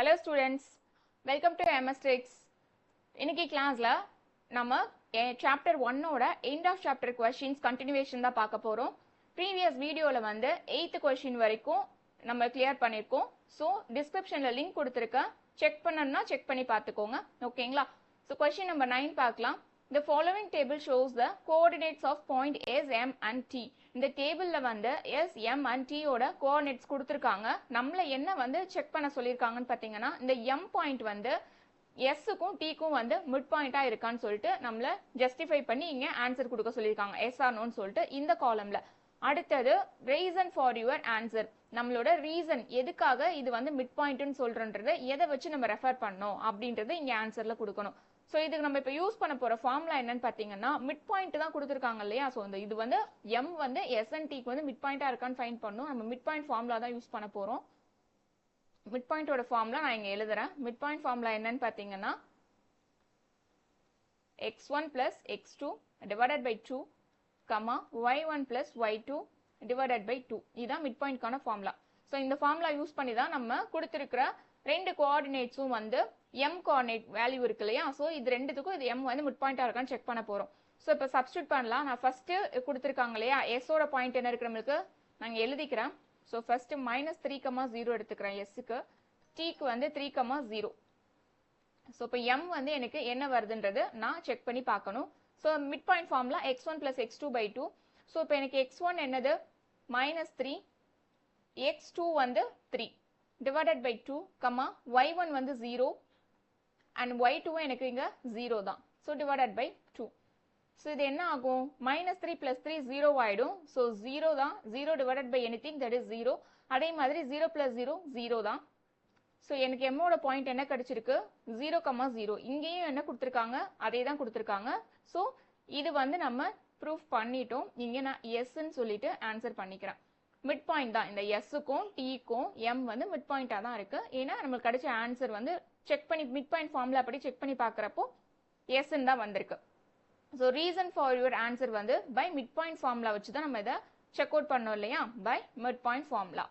Hello students, welcome to MS Tricks. இன்னைக்கு கிளாஸ்ல நம்ம chapter 1 ஓட end of chapter questions continuation தான் பார்க்க போறோம். previous வீடியோல வந்து 8th question வரைக்கும் நம்ம clear பண்ணிருக்கோம். so descriptionல link கொடுத்திருக்கேன். செக் பண்ணனும்னா செக் பண்ணி பார்த்துக்கோங்க. ஓகேங்களா? so question number 9 பார்க்கலாம். The following table shows the coordinates of point S, M and T. இந்த டேபிள்ல வந்து S, M and T ஓட கோஆர்டினேட்ஸ் கொடுத்திருக்காங்க. நம்மள என்ன வந்து செக் பண்ண சொல்லிருக்காங்கன்னு பாத்தீங்கன்னா இந்த M பாயிண்ட் வந்து S க்கும் T க்கும் வந்து மிட் பாயிண்டா இருக்கான்னு சொல்லிட்டு நம்மள ஜஸ்டிஃபை பண்ணி இங்க ஆன்சர் கொடுக்க சொல்லிருக்காங்க. எஸ் ஆர் நோன்னு சொல்லிட்டு இந்த காலம்ல. அடுத்தது ரீசன் ஃபார் யுவர் ஆன்சர். நம்மளோட ரீசன் எதுக்காக இது வந்து மிட் பாயிண்ட்னு சொல்றன்றதை எதை வச்சு நம்ம ரெஃபர் பண்ணோம் அப்படின்றது இங்க ஆன்சர்ல கொடுக்கணும். ஸோ இதுக்கு நம்ம இப்போ யூஸ் பண்ண போற ஃபார்முலா என்னன்னு பார்த்தீங்கன்னா மிட் பாயிண்ட் தான் கொடுத்துருக்காங்க இல்லையா? ஸோ இது வந்து எம் வந்து எஸ்என்டிக்கு வந்து மிட் பாயிண்டா இருக்கான்னு ஃபைண்ட் பண்ணும். நம்ம மிட் பாயிண்ட் ஃபார்முலா தான் யூஸ் பண்ண போறோம். மிட் பாயிண்டோட ஃபார்முலா நான் இங்க எழுதுறேன். மிட் பாயிண்ட் ஃபார்முலா என்னன்னு பார்த்தீங்கன்னா x1 plus x2 divided by 2, y1 plus y2 divided by 2. இதுதான் மிட் பாயிண்ட்கான ஃபார்முலா. ஸோ இந்த ஃபார்முலா யூஸ் பண்ணி தான் நம்ம கொடுத்திருக்கிற ரெண்டு கோஆர்டினேட்ஸும் வந்து m கோஆர்டினேட் வேல்யூ இருக்கு இல்லையா? ஸோ இது ரெண்டுத்துக்கும் இது m வந்து மிட் பாயிண்டா இருக்கான்னு செக் பண்ண போறோம். ஸோ இப்போ சப்ஸ்டியூட் பண்ணலாம். நான் ஃபர்ஸ்ட் கொடுத்துருக்காங்க இல்லையா? s ஓட பாயிண்ட் என்ன இருக்கு நம்மளுக்கு நாங்கள் எழுதிக்கிறேன். ஸோ ஃபர்ஸ்ட் -3,0 எடுத்துக்கிறேன் எஸ்க்கு, டீக்கு வந்து 3,0. ஸோ இப்போ m வந்து எனக்கு என்ன வருதுன்றது நான் செக் பண்ணி பார்க்கணும். So mid point formula x1 plus x2 by 2. So இப்போ எனக்கு x1 என்னது -3, x2 வந்து 3 divided by 2, y1 வந்து 0 and y2 எனக்கு இங்க 0 தான். so divided by 2. so இது என்ன ஆகும்? -3 plus 3 0 ஆயிடும். so 0 தான். 0 divided by anything that is 0. அதே மாதிரி 0 plus 0 0 தான். so எனக்கு m ஓட பாயிண்ட் என்ன கிடைச்சிருக்கு? 0, 0. இங்கேயும் என்ன கொடுத்திருக்காங்க? அதே தான் கொடுத்திருக்காங்க. so இது வந்து நம்ம ப்ரூஃப் பண்ணிட்டோம். இங்க நான் s ன்னு சொல்லிட்டு ஆன்சர் பண்ணிக்கிறேன். மிட் பாயிண்ட் தான். இந்த எஸ்ஸுக்கும் டீக்கும் எம் வந்து மிட் பாயிண்டா தான் இருக்கு. ஏன்னா நம்மளுக்கு கிடைச்ச ஆன்சர் வந்து செக் பண்ணி மிட் பாயிண்ட் ஃபார்முலா படி செக் பண்ணி பார்க்கறப்போ எஸ் தான் வந்திருக்கு. So reason for your answer வந்து பை மிட் பாயிண்ட் ஃபார்முலா வச்சு தான் நம்ம இதை செக் அவுட் பண்ணோம் இல்லையா? By mid point formula.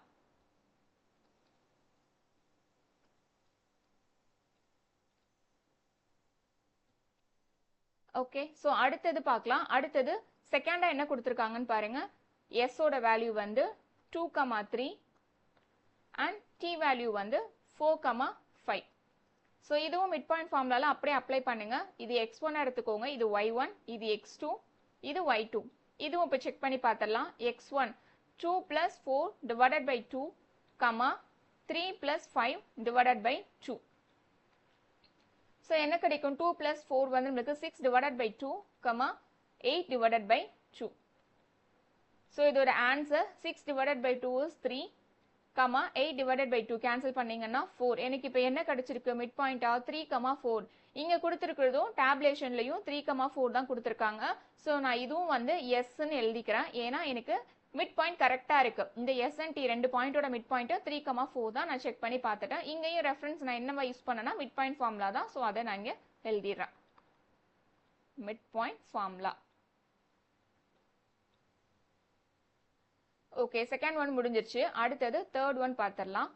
Okay, so அடுத்தது பார்க்கலாம். அடுத்தது செகண்டா என்ன கொடுத்துருக்காங்கன்னு பாருங்க. S ஓட வேல்யூ வந்து 2, 3 and T வேல்யூ வந்து 4, 5. ஸோ இதுவும் மிட் பாயிண்ட் ஃபார்முலால அப்படியே அப்ளை பண்ணுங்க. இது x1 எடுத்துக்கோங்க, இது y1, இது x2, இது y2. இதுவும் இப்போ செக் பண்ணி பார்த்துடலாம். x1 2 plus 4 divided by 2, 3 plus 5 divided by 2. So என்ன கிடைக்கும்? 2 plus 4 வந்து நம்மளுக்கு 6 divided by 2, 8 divided by 2. So இதோட answer 6 divided by 2 is 3, 8 divided by 2 cancel பண்ணீங்கன்னா 4. எனக்கு இப்போ என்ன கிடைச்சிருக்கு? மிட் பாயிண்டா 3, 4. இங்க கொடுத்திருக்கிறதும் டேப்லேஷன்லயும் 3, 4 தான் கொடுத்திருக்காங்க. ஸோ நான் இதுவும் வந்து எஸ்ன்னு எழுதிக்கிறேன். ஏன்னா எனக்கு மிட் பாயிண்ட் கரெக்டா இருக்கு. இந்த எஸ் அண்ட் டி ரெண்டு பாயிண்டோட மிட் பாயிண்ட் 3, 4 தான் நான் செக் பண்ணி பார்த்துட்டேன். இங்கேயும் ரெஃபரன்ஸ் நான் என்னவா யூஸ் பண்ணேன்னா மிட் பாயிண்ட் ஃபார்முலா தான். ஸோ அதை நான் இங்க எழுதிடுறேன். Mid point formula. Okay, second one முடிஞ்சிருச்சு. அடுத்தது தேர்ட் ஒன் பார்த்துடலாம்.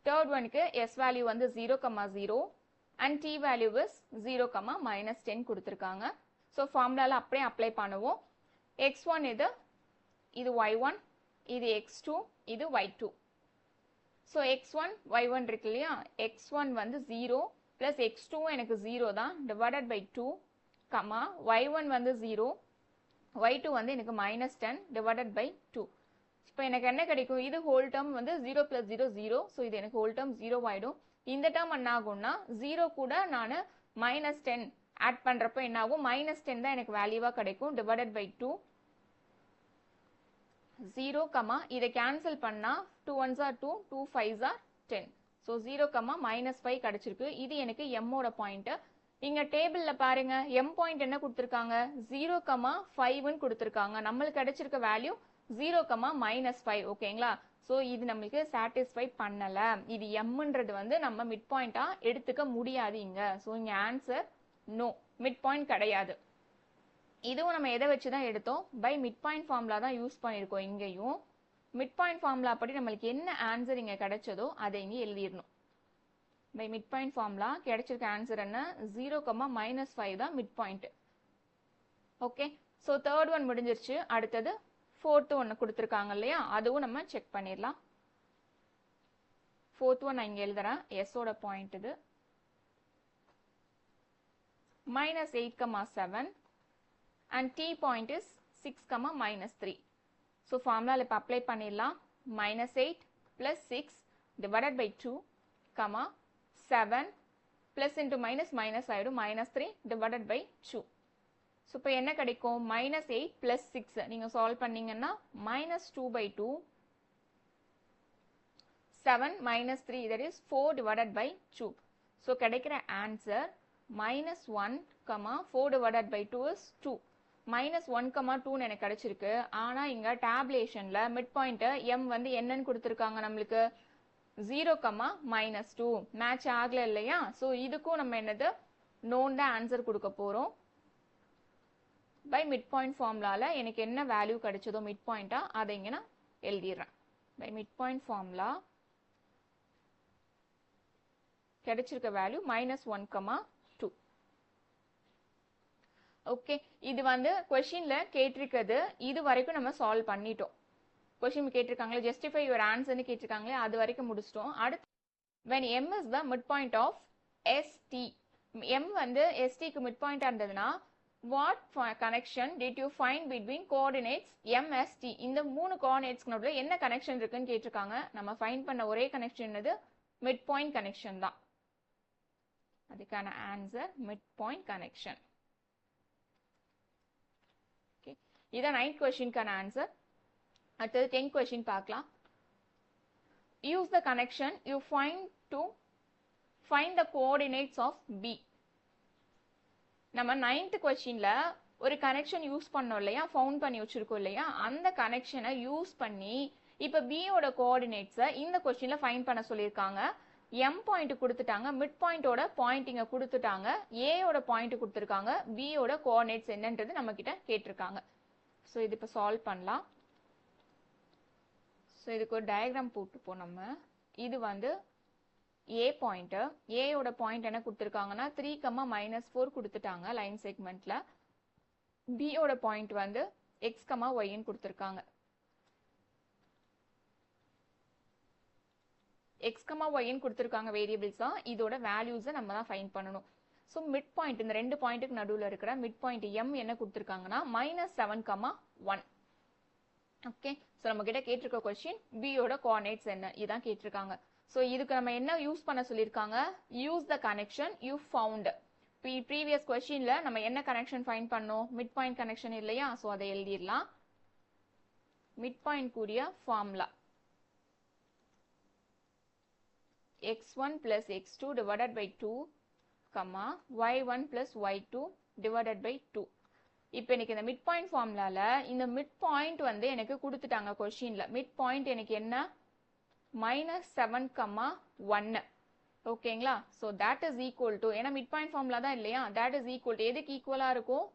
தேர்ட் ஒனுக்கு s வேல்யூ வந்து 0, 0 and t வேல்யூ இஸ் 0, -10 கொடுத்திருக்காங்க. ஸோ ஃபார்முலால அப்படியே அப்ளை பண்ணுவோம். x1 இது y1, இது x2, இது y2. ஸோ x1, y1 இருக்கு இல்லையா? x1 வந்து 0 plus x2 எனக்கு 0 தான் divided by 2, y1 வந்து 0, y2 வந்து எனக்கு -10 divided by 2. இப்போ எனக்கு என்ன கிடைக்கும்? இது ஹோல் டேர்ம் வந்து 0 plus 0 0. ஸோ இது எனக்கு ஹோல் டேர்ம் 0 ஆயிடும். இந்த டேர்ம் என்ன ஆகும்னா 0 கூட நான் -10 ஆட் பண்றப்போ என்ன ஆகும்? -10 தான் எனக்கு வேல்யூவா கிடைக்கும் divided by 2, 0, இதை கேன்சல் பண்ணா 2 1s are 2, 2 5s are 10. So 0, -5 கிடைச்சிருக்கு. இது எனக்கு m ஓட பாயிண்ட். இங்க டேபிள்ல பாருங்க m பாயிண்ட் என்ன கொடுத்திருக்காங்க? 0, 5ன்னு கொடுத்திருக்காங்க. நம்மளுக்கு கிடைச்சிருக்க வேல்யூ 0, -5. ஓகேங்களா? ஸோ இது நம்மளுக்கு சாட்டிஸ்ஃபை பண்ணல. இது mன்றது வந்து நம்ம மிட் பாயிண்டா எடுத்துக்க முடியாது இங்க. ஸோ இங்க ஆன்சர் நோ, மிட் பாயிண்ட் கிடையாது. இதுவும் நம்ம எதை வச்சு தான் எடுத்தோம்? பை மிட் பாயிண்ட் ஃபார்முலா தான் யூஸ் பண்ணியிருக்கோம் இங்கேயும். மிட் பாயிண்ட் ஃபார்முலா படி நம்மளுக்கு என்ன ஆன்சர் இங்க கிடைச்சதோ அதை இங்க எழுதிடணும். பை மிட் பாயிண்ட் ஃபார்முலா கிடைச்சிருக்க ஆன்சர் என்ன 0, -5 தான் midpoint. Okay, so third one முடிஞ்சிருச்சு. அடுத்தது ஃபோர்த் ஒன்று கொடுத்துருக்காங்க இல்லையா, அதுவும் நம்ம செக் பண்ணிடலாம். ஃபோர்த் ஒன் நான் இங்கே எழுதுறேன். எஸ்ஸோட பாயிண்ட் இது -8, 7 and t point is 6, -3. So formula இப்ப apply பண்ணிடலாம். -8 plus 6 divided by 2, 7 plus into minus minus ஆயிடும் -3 divided by 2. So இப்ப என்ன கிடைக்கும்? -8 plus 6 நீங்க solve பண்ணீங்கன்னா -2/2, 7 minus 3 that is 4 divided by 2. So கிடைக்கிற answer -1, 4 divided by 2 is 2. -1, 2 எனக்கு கிடைச்சிருக்கு. ஆனா இங்க tabulationல மிட் பாயிண்ட் m வந்து என்னன்னு கொடுத்திருக்காங்க நம்மளுக்கு 0, -2 மேட்ச் ஆகல இல்லையா? சோ இதுக்கும் நம்ம என்னது known ஆன்சர் கொடுக்க போறோம். பை மிட் பாயிண்ட் ஃபார்முலால எனக்கு என்ன வேல்யூ கிடைச்சதோ மிட் பாயிண்டா அதை இங்க நான் எழுதிடுறேன். பை மிட் பாயிண்ட் ஃபார்முலா கிடைச்சிருக்க வேல்யூ -1, 2. ஓகே, இது வந்து क्वेश्चनல கேட்டிருக்கிறது. இது வரைக்கும் நம்ம சால்வ் பண்ணிட்டோம். क्वेश्चन கேட்டிருக்காங்களே ஜஸ்டிஃபை யுவர் ஆன்சர்னு கேட்டிருக்காங்களே அது வரைக்கும் முடிச்சிட்டோம். அடுத்து when m is the midpoint of st, m வந்து st க்கு மிட் பாயிண்டா இருந்ததுனா what connection did you find between coordinates m s t? இந்த மூணு கோஆர்டினேட்ஸ்க்கு நடுவுல என்ன கனெக்ஷன் இருக்குன்னு கேட்டிருக்காங்க. நம்ம ஃபைண்ட் பண்ண ஒரே கனெக்ஷன் என்னது? மிட் பாயிண்ட் கனெக்ஷன் தான். அதுக்கான ஆன்சர் மிட் பாயிண்ட் கனெக்ஷன். இதான் 9th கொஸ்டினுக்கான ஆன்சர். அடுத்தது 10th கொஸ்டின் பார்க்கலாம். Use the connection you find to find the coordinates of P. நம்ம 9th கொஸ்டின்ல ஒரு கனெக்ஷன் யூஸ் பண்ணோம் இல்லையா, ஃபவுண்ட் பண்ணி வச்சிருக்கோம் இல்லையா, அந்த கனெக்ஷனை யூஸ் பண்ணி இப்ப b யோட கோஆர்டினேட்ஸை இந்த கொஸ்டின்ல ஃபைண்ட் பண்ண சொல்லியிருக்காங்க. m பாயிண்ட் கொடுத்துட்டாங்க, மிட் பாயிண்டோட பாயிண்டிங்க கொடுத்துட்டாங்க, a யோட பாயிண்ட் கொடுத்துருக்காங்க, b யோட கோஆர்டினேட்ஸ் என்னன்றது நம்ம கிட்ட கேட்டிருக்காங்க. ஸோ இது இப்போ சால்வ் பண்ணலாம். ஸோ இதுக்கு ஒரு டயக்ராம் போட்டுப்போம் நம்ம. இது வந்து ஏ பாயிண்ட், ஏயோட பாயிண்ட் என்ன கொடுத்துருக்காங்கன்னா 3, -4 கொடுத்துட்டாங்க லைன் செக்மெண்ட்ல. பியோட பாயிண்ட் வந்து x, yன்னு கொடுத்துருக்காங்க. x, yன்னு கொடுத்துருக்காங்க வேரியபிள்ஸ் தான். இதோட வேல்யூஸை நம்ம தான் ஃபைண்ட் பண்ணணும். ஸோ மிட் பாயிண்ட் இந்த ரெண்டு பாயிண்ட்டுக்கு நடுவில் இருக்கிற மிட் பாயிண்ட் m என்ன கொடுத்துருக்காங்கன்னா -7, 1. ஓகே, ஸோ நம்ம கிட்ட கேட்டிருக்க கொஸ்டின் b யோட கோஆர்டினேட்ஸ் என்ன இதான் கேட்டிருக்காங்க. ஸோ இதுக்கு நம்ம என்ன யூஸ் பண்ண சொல்லியிருக்காங்க? Use the connection you found. Previous கொஸ்டின்ல நம்ம என்ன கனெக்ஷன் ஃபைண்ட் பண்ணோம்? மிட் பாயிண்ட் கனெக்ஷன் இல்லையா? ஸோ அதை எழுதிடலாம். மிட் பாயிண்ட் கூடிய formula x1 plus x2 divided by 2, y1 plus y2 divided by 2. இப்போ எனக்கு இந்த மிட் பாயிண்ட் ஃபார்முலால இந்த மிட் பாயிண்ட் வந்து எனக்கு கொடுத்துட்டாங்க கொஸ்டின்ல. மிட் பாயிண்ட் எனக்கு என்ன? -7, 1. ஓகேங்களா? So that is equal to, ஏன்னா மிட் பாயிண்ட் ஃபார்முலா தான் இல்லையா, தட் இஸ் ஈக்குவல் டு எதுக்கு ஈக்குவலா இருக்கும்?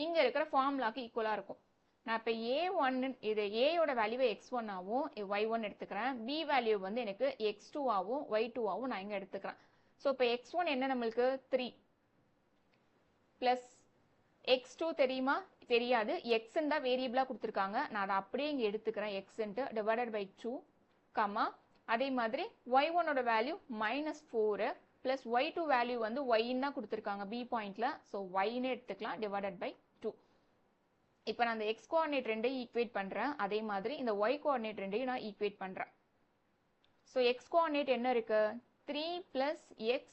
இங்க இருக்கிற ஃபார்முலாக்கு ஈக்குவலா இருக்கும். நான் இப்போ a1 இது a-யோட வேல்யூவை x1 ஆவும் y1 எடுத்துக்கிறேன், b வேல்யூ வந்து எனக்கு x2 ஆவும் y2 ஆவும் நான் இங்க எடுத்துக்கிறேன். ஸோ இப்போ x1 என்ன நம்மளுக்கு 3 பிளஸ் x2 தெரியுமா? தெரியாது. x தான் வேரியபிளா கொடுத்துருக்காங்க, நான் அதை அப்படியே இங்க எடுத்துக்கிறேன் x டிவைடட் பை 2, அதே மாதிரி y1 ஓட வேல்யூ -4 பிளஸ் y2 வேல்யூ வந்து y தான் கொடுத்துருக்காங்க b பாயிண்ட்ல, ஸோ y-ன்னு எடுத்துக்கலாம் டிவைடட் பை 2. இப்போ நான் அந்த x கோஆர்டினேட் ரெண்டையும் ஈக்குவேட் பண்றேன், அதே மாதிரி இந்த y கோஆர்டினேட் ரெண்டையும் நான் ஈக்குவேட் பண்றேன். ஸோ x கோஆர்டினேட் என்ன இருக்கு? 3 plus x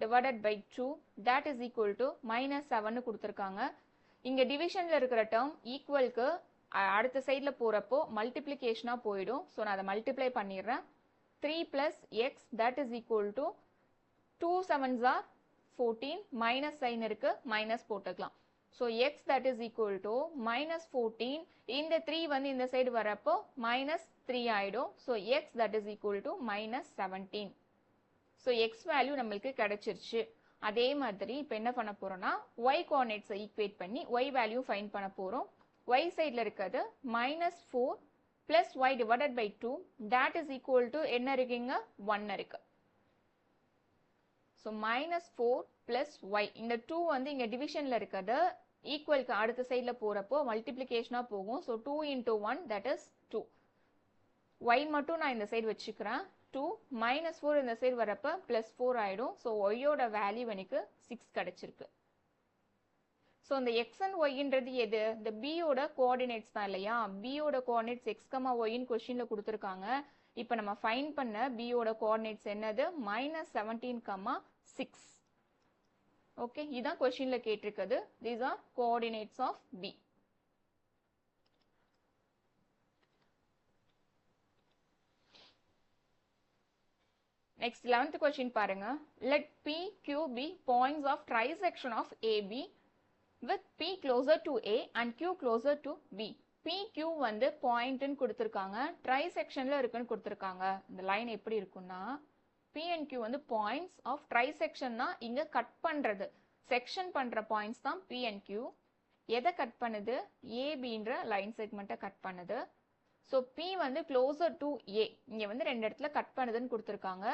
divided by 2 that is equal to -7 கொடுத்திருக்காங்க. இங்க டிவிஷன்ல இருக்கிற டேர்ம் ஈக்குவலுக்கு அடுத்த சைடுல போறப்போ மல்டிப்ளிகேஷனா போயிடும். ஸோ நான் அதை மல்டிப்ளை பண்ணிடுறேன். 3 plus x that is equal to 2 7s are 14, minus sign இருக்கு, மைனஸ் போட்டுக்கலாம். So x that is equal to -14, இந்த 3 வந்து இந்த சைடு வரப்போ -3 ஆயிடும். So x that is equal to -17. So x value நம்மளுக்கு கிடைச்சிருச்சு. அதே மாதிரி இப்போ என்ன பண்ண போறோம்னா y கோஆர்டினேட்ஸை ஈக்குவேட் பண்ணி y வேல்யூ ஃபைண்ட் பண்ண போறோம். y சைடில் இருக்கிறது -4 plus y divided by 2 that is equal to என்ன இருக்குங்க 1 இருக்கு. So -4 plus y இந்த 2 வந்து இங்க டிவிஷன்ல இருக்கிறது ஈக்குவலுக்கு அடுத்த சைடில் போறப்போ மல்டிப்ளிகேஷனாக போகும். So 2 into 1 that is 2. y மட்டும் நான் இந்த சைடு வச்சுக்கிறேன் 2 -4 இந்த சைடு வரப்போ +4 ஆயிடும். ஸோ ஒய்யோட வேல்யூ எனக்கு 6 கிடைச்சிருக்கு. ஸோ இந்த x and yன்றது எது இந்த b-யோட கோஆர்டினேட்ஸ் தான் இல்லையா. b-யோட கோஆர்டினேட்ஸ் x, yன்னு கொஸ்டின்ல கொடுத்துருக்காங்க. இப்போ நம்ம ஃபைண்ட் பண்ண b-யோட கோஆர்டினேட்ஸ் என்னது -17, 6. ஓகே, இதான் கொஸ்டின்ல கேட்டிருக்குது. these are coordinates of b. Next 11th question பாருங்க. Let P, Q be points of trisection of AB with P closer to A and Q closer to B. P, Q வந்து பாயிண்ட்னு கொடுத்துருக்காங்க, ட்ரைசெக்ஷன்ல இருக்குன்னு கொடுத்துருக்காங்க. இந்த line எப்படி இருக்குன்னா P and Q வந்து points of ட்ரைசெக்ஷன்னா இங்க கட் பண்றது, செக்ஷன் பண்ற பாயிண்ட்ஸ் தான் P and Q. எதை கட் பண்ணுது ABன்ற லைன் செக்மெண்ட்டை கட் பண்ணுது. ஸோ P வந்து க்ளோசர் டு A, இங்க வந்து ரெண்டு இடத்துல கட் பண்ணுதுன்னு கொடுத்துருக்காங்க.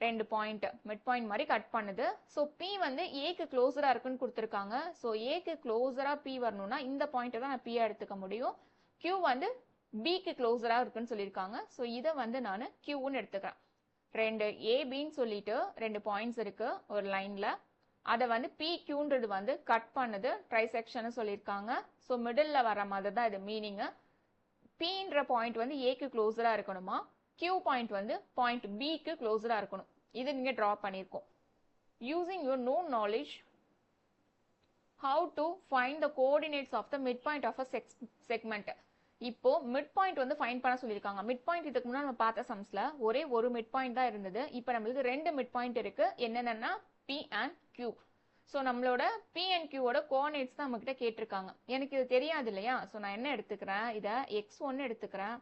ரெண்டு பாயிண்ட் மிட் பாயிண்ட் மாதிரி கட் பண்ணுது. ஸோ P வந்து ஏக்கு க்ளோஸரா இருக்குன்னு கொடுத்துருக்காங்க. ஸோ ஏக்கு க்ளோஸரா P வரணும்னா இந்த பாயிண்ட்டை தான் நான் P எடுத்துக்க முடியும். Q வந்து Bக்கு க்ளோஸரா இருக்குன்னு சொல்லியிருக்காங்க. ஸோ இதை வந்து நான் Qன்னு எடுத்துக்கிறேன். ரெண்டு ஏபின்னு சொல்லிட்டு ரெண்டு பாயிண்ட்ஸ் இருக்கு ஒரு லைன்ல, அதை வந்து PQன்றது வந்து கட் பண்ணுது, ட்ரைசெக்ஷன் சொல்லியிருக்காங்க. ஸோ மிடில் வர மாதிரி தான் இது மீனிங். Pன்ற பாயிண்ட் வந்து ஏக்கு க்ளோஸரா இருக்கணுமா, Q பாயிண்ட் வந்து பாயிண்ட் Bக்கு க்ளோஸரா இருக்கணும். இது நீங்க டிரா பண்ணியிருக்கோம். Using your known knowledge how to find the coordinates of the midpoint of a segment. இப்போ மிட் பாயிண்ட் வந்து ஃபைண்ட் பண்ண சொல்லியிருக்காங்க. மிட் பாயிண்ட் இதுக்கு முன்னாடி நம்ம பார்த்த சம்ஸ்ல ஒரே ஒரு மிட் பாயிண்ட் தான் இருந்தது. இப்போ நம்மளுக்கு ரெண்டு மிட் பாயிண்ட் இருக்கு. என்னென்னா P and Q. ஸோ நம்மளோட P and Qவோட கோஆர்டினேட்ஸ் தான் நம்மகிட்ட கேட்டிருக்காங்க. எனக்கு இது தெரியாது இல்லையா. ஸோ நான் என்ன எடுத்துக்கிறேன், இதை x1 எடுத்துக்கிறேன்,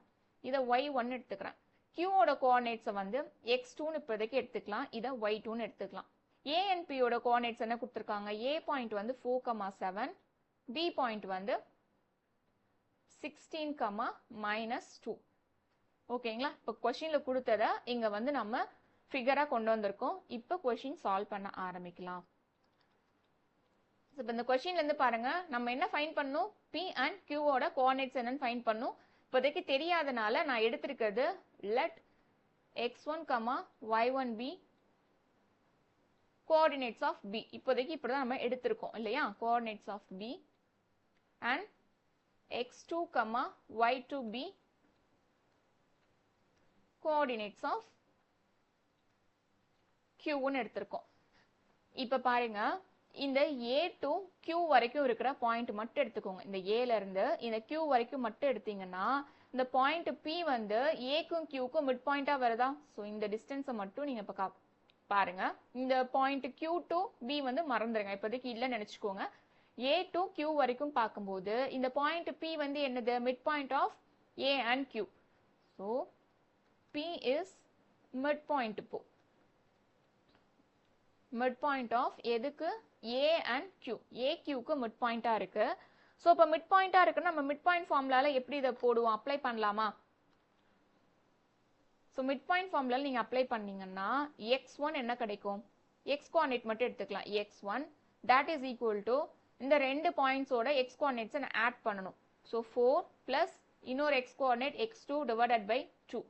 இதை y1 எடுத்துக்கிறேன். Qவோட கோஆர்டினேட்ஸை வந்து x2ன்னு இப்போதைக்கு எடுத்துக்கலாம், இதை y2ன்னு எடுத்துக்கலாம். A and Pயோட கோஆர்டினேட்ஸ் என்ன கொடுத்துருக்காங்க, A பாயிண்ட் வந்து 4, 7, B பாயிண்ட் வந்து 16, -2. ஓகேங்களா. இப்போ கொஸ்டின்ல கொடுத்ததை இங்க வந்து நம்ம ஃபிகரா கொண்டு வந்திருக்கோம். இப்போ கொஸ்டின் சால்வ் பண்ண ஆரம்பிக்கலாம். இப்போ இந்த கொஸ்டின்ல இருந்து பாருங்க, நம்ம என்ன ஃபைண்ட் பண்ணணும், P and Qவோட கோஆர்டினேட்ஸ் என்னன்னு ஃபைண்ட் பண்ணணும். இப்போதைக்கு தெரியாதனால நான் எடுத்திருக்கிறது let x1, y1 be coordinates of B. இப்போதைக்கு இப்படிதான் நம்ம எடுத்திருக்கோம் இல்லையா, coordinates of B and x2, y2 be coordinates of Qன்னு எடுத்திருக்கோம். இப்போ பாருங்க, இந்த A to Q வரைக்கும் இருக்கிற பாயிண்ட் மட்டும் எடுத்துக்கோங்க. இந்த ஏல இருந்து இந்த Q வரைக்கும் மட்டும் எடுத்தீங்கன்னா இந்த பாயிண்ட் P வந்து ஏக்கும் Qக்கும் மிட் பாயிண்டா வருதா. ஸோ இந்த டிஸ்டன்ஸை மட்டும் நீங்க இப்போ பாருங்க. இந்த பாயிண்ட் Q to B வந்து மறந்துடுங்க, இப்போதைக்கு இல்லைன்னு நினைச்சுக்கோங்க. A to Q வரைக்கும் பார்க்கும்போது இந்த பாயிண்ட் P வந்து என்னது, mid point of A and Q. So P is midpoint. இப்போ மிட் பாயிண்ட் ஆஃப் எதுக்கு, A and Q. A Qக்கு மிட் பாயிண்டா இருக்கு. ஸோ இப்போ மிட் பாயிண்டா இருக்குன்னா நம்ம மிட் பாயிண்ட் ஃபார்முலால எப்படி இதை போடுவோம், அப்ளை பண்ணலாமா. ஸோ மிட் பாயிண்ட் ஃபார்முலால நீங்க அப்ளை பண்ணீங்கன்னா x1 என்ன கிடைக்கும், x கோஆர்டினேட் மட்டும் எடுத்துக்கலாம். x1 that is equal to இந்த ரெண்டு பாயிண்ட்ஸோட x கோஆர்டினேட்ஸை நான் ஆட் பண்ணணும். ஸோ 4 பிளஸ் இன்னொரு x coordinate x2 divided by 2.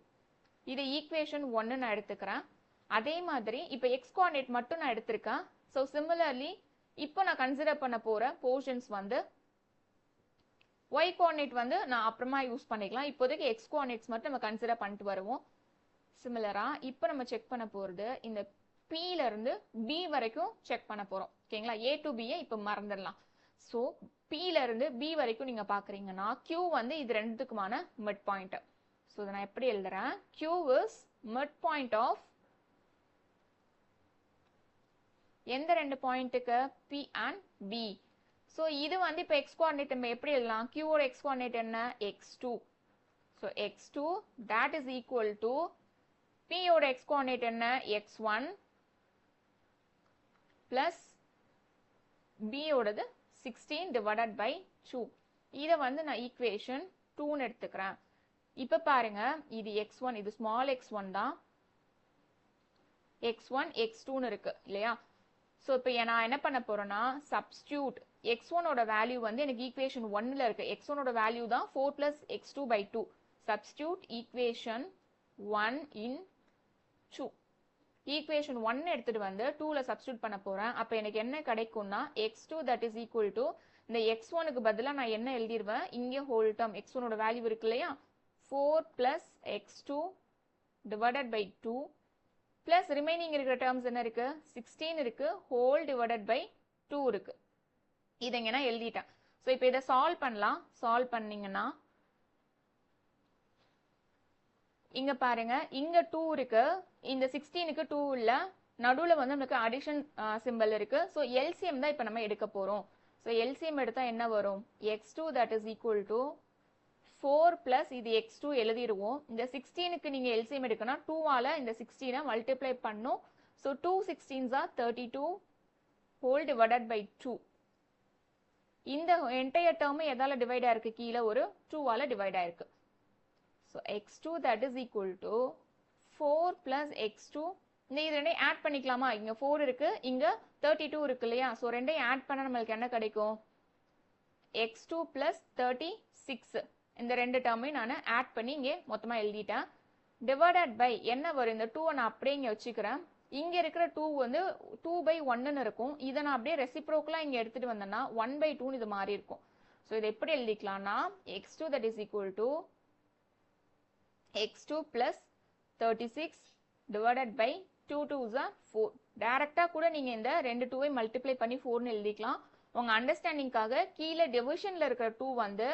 இது ஈக்குவேஷன் 1 நான் எடுத்துக்கிறேன். அதே மாதிரி இப்போ x கோஆர்டினேட் மட்டும் நான் எடுத்திருக்கேன். ஸோ சிமிலர்லி இப்போ நான் கன்சிடர் பண்ண போற போர்ஷன்ஸ் வந்து y கோஆர்டினேட் வந்து நான் அப்புறமா யூஸ் பண்ணிக்கலாம். இப்போதைக்கு x கோஆர்டினேட்ஸ் மட்டும் நம்ம கன்சிடர் பண்ணிட்டு வருவோம். சிமிலரா இப்போ நம்ம செக் பண்ண போறது இந்த Pல இருந்து B வரைக்கும் செக் பண்ண போறோம். ஓகேங்களா. A to B இப்போ மறந்துடலாம். ஸோ Pல இருந்து B வரைக்கும் நீங்க பாக்குறீங்கன்னா Q வந்து இது ரெண்டுத்துக்குமான மிட் பாயிண்ட். ஸோ இதை நான் எப்படி எழுதுறேன், Q is mid point of எந்த ரெண்டு பாயிண்ட்டுக்கு, P and B. ஸோ இது வந்து இப்போ x கோஆர்டினேட் நம்ம எப்படி எழுதலாம், Qவோட x கோஆர்டினேட் என்ன, x2. So x2 that is equal to Pயோட x coordinate என்ன, x1 பிளஸ் Bயோடது 16 டிவைடட் பை 2. இதை வந்து நான் ஈக்குவேஷன் 2ன்னு எடுத்துக்கிறேன். இப்ப பாருங்க இது x1, இது ஸ்மால் x1 தான், x1 x2ன்னு இருக்கு இல்லையா? ஸோ இப்போ நான் என்ன பண்ண போறேன்னா சப்ஸ்டியூட் x1 ஓட வேல்யூ வந்து எனக்கு ஈக்குவேஷன் 1ல இருக்கு. x1 ஓட வேல்யூ தான் 4 plus x2 by 2. Substitute equation 1 in 2. Equation 1 எடுத்துட்டு வந்து 2ல சப்ஸ்டியூட் பண்ண போறேன். அப்ப எனக்கு என்ன கிடைக்கும்னா x2 that is equal to இந்த x1க்கு பதிலா நான் என்ன எழுதிடுவேன், இங்க ஹோல் டேர்ம் x1 ஓட வேல்யூ இருக்கு இல்லையா, 4 plus x2 divided by 2 plus remaining இருக்கிற terms என்ன இருக்கு, 16 இருக்கு, whole divided by 2 இருக்கு. இதை இங்க நான் எழுதிட்டேன். ஸோ இப்போ இதை சால்வ் பண்ணலாம். சால்வ் பண்ணீங்கன்னா இங்க பாருங்க, இங்க 2 இருக்கு, இந்த 16க்கு 2 இல்ல, நடுவுல வந்து நமக்கு அடிஷன் சிம்பல் இருக்கு. ஸோ எல்சிஎம் தான் இப்போ நம்ம எடுக்க போறோம். ஸோ எல்சிஎம் எடுத்தா என்ன வரும், x2 that is equal to 4 plus இது x2 எழுதிடுவோம். இந்த 16க்கு நீங்க எல்சிஎம் எடுக்கணும், 2ஆல இந்த 16 மல்டிப்ளை பண்ணும். So 2 16s are 32 whole divided by 2. இந்த என்டையர் டேர்ம் எதால டிவைட் ஆயிருக்கு, கீழே ஒரு 2ஆல டிவைட் ஆயிருக்கு. So x2 that is equal to 4 plus x2. இந்த இது ரெண்டையும் ஆட் பண்ணிக்கலாமா, இங்க 4 இருக்கு, இங்க 32 இருக்கு இல்லையா? ஸோ ரெண்டையும் ஆட் பண்ண நம்மளுக்கு என்ன கிடைக்கும், x2 plus 36. இந்த ரெண்டு டேர்மையும் நான் ஆட் பண்ணி இங்கே மொத்தமா எழுதிட்டேன். டிவைடட் பை என்ன வரும், இந்த 2 நான் அப்படியே இங்க வச்சுக்கிறேன். இங்க இருக்கிற 2 வந்து 2 by 1ன்னு இருக்கும். இதை நான் அப்படியே ரெசிப்ரோக்கலா இங்க எடுத்துட்டு வந்தேன்னா 1 by 2ன்னு இது மாறி இருக்கும். ஸோ இதை எப்படி எழுதிக்கலாம்னா x2 that is equal to x2 plus 36 divided by 2 2s are 4. டைரக்டா கூட நீங்க இந்த ரெண்டு 2ஐ மல்டிப்ளை பண்ணி 4ன்னு எழுதிக்கலாம். உங்க அண்டர்ஸ்டாண்டிங்காக கீழே டிவிஷன்ல இருக்கிற 2 வந்து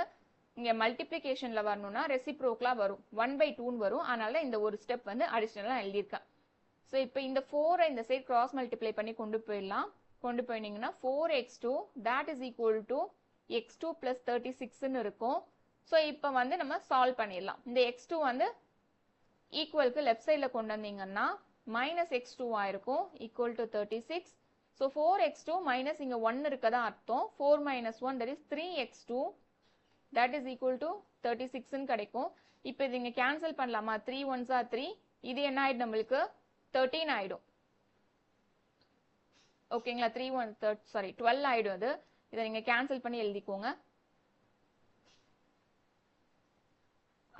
இங்க மல்டிப்ளிகேஷன்ல வரணும்னா ரெசிப்ரோக்கலா வரும், 1 by 2ன்னு வரும். அதனால இந்த ஒரு ஸ்டெப் வந்து அடிஷனலா எழுதியிருக்கேன். ஸோ இப்போ இந்த 4ஐ இந்த சைட் கிராஸ் மல்டிப்ளை பண்ணி கொண்டு போயிடலாம். கொண்டு போயிட்டீங்கன்னா 4x2 that is equal to x2 plus 36ன்னு இருக்கும். ஸோ இப்போ வந்து நம்ம சால்வ் பண்ணிடலாம். இந்த x2 வந்து ஈக்குவலுக்கு லெஃப்ட் சைட்ல கொண்டு வந்தீங்கன்னா மைனஸ் x2 ஆயிருக்கும், equal to 36. So 4x2 minus இங்க 1 இருக்கதான் அர்த்தம், 4 minus 1 that is 3x2 that is equal to 36ன்னு கிடைக்கும். இப்போ இது இங்க கேன்சல் பண்ணலாமா, 3 1s are 3, இது என்ன ஆயிடும் நம்மளுக்கு 13 ஆயிடும். ஓகேங்களா, 12 ஆயிடும். அது இதை நீங்க கேன்சல் பண்ணி எழுதிக்கோங்க.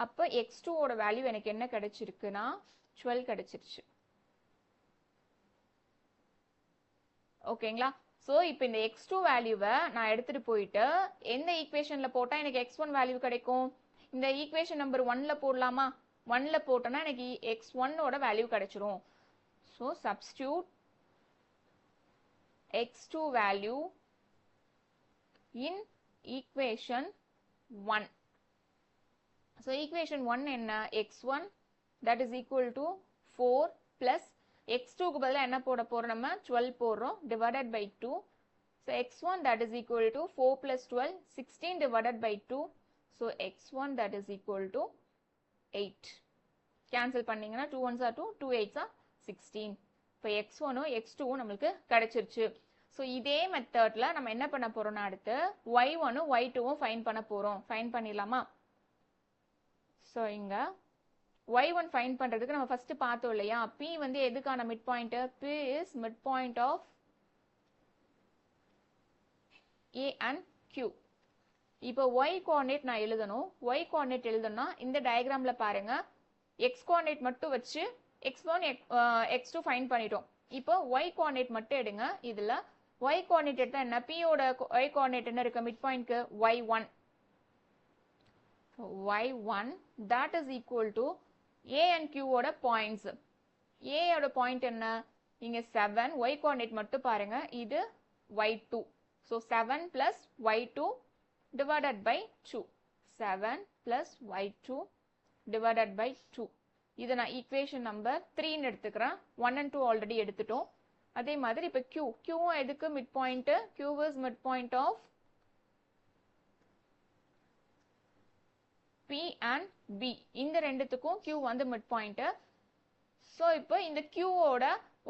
அப்ப x2 ஓட வேல்யூ எனக்கு என்ன கிடைச்சிருக்குன்னா 12 கிடைச்சிருச்சு. ஓகேங்களா, சோ இப்போ இந்த x2 வேல்யூவை நான் எடுத்துட்டு போயிட்டு எந்த ஈக்குவேஷன்ல போட்டா எனக்கு x1 வேல்யூ கிடைக்கும், இந்த ஈக்குவேஷன் நம்பர் 1ல போடலாமா, 1ல போட்டோம்னா எனக்கு x1 ஓட வேல்யூ கிடைச்சிரும். So substitute x2 value in equation 1. So equation 1 என்ன, x1 that is equal to 4 plus x2க்கு பதிலாக என்ன போட போறோம், நம்ம 12 போடுறோம், divided by 2. So x1 that is equal to 4 plus 12 16 divided by 2. So x1 that is equal to 8. Cancel பண்ணீங்கன்னா 2 1s are 2, 2 8s are 16. இப்போ x1 x2 நம்மளுக்கு கிடைச்சிருச்சு. ஸோ இதே மெத்தட்ல நம்ம என்ன பண்ண போறோம்னா அடுத்து y1 y2 ஃபைண்ட் பண்ண போறோம். ஃபைண்ட் பண்ணிடலாமா. ஸோ இங்க y1 ஃபைண்ட் பண்றதுக்கு நம்ம ஃபர்ஸ்ட் பார்த்தோம் இல்லையா, p வந்து எதுக்கான midpoint, p is mid point of a and q. இப்போ y கோஆர்டினேட் நான் எழுதணும். y கோஆர்டினேட் எழுதணும்னா இந்த டயக்ராம்ல பாருங்க, x கோஆர்டினேட் மட்டும் வச்சு x1 x2 ஃபைண்ட் பண்ணிட்டோம். இப்போ y கோஆர்டினேட் மட்டும் எடுங்க. இதுல y கோஆர்டினேட் எடுத்தா என்ன, p ஓட y கோஆர்டினேட் என்ன இருக்கு mid பாயிண்ட்க்கு y1. y1 that is equal to a and q ஓட பாயிண்ட்ஸ். a ஓட பாயிண்ட் என்ன, இங்க 7, y கோஆர்டினேட் மட்டும் பாருங்க, இது y2. so 7 plus y2 divided by 2. 7 plus y2 divided by 2. இதை நான் ஈக்குவேஷன் நம்பர் 3ன்னு எடுத்துக்கிறேன். 1 and 2 ஆல்ரெடி எடுத்துட்டோம். அதே மாதிரி இப்போ q எதுக்கு mid point, q is mid point of p and b. இந்த ரெண்டுத்துக்கும் q வந்து மிட் பாயிண்ட். ஸோ இப்போ இந்த q ஓட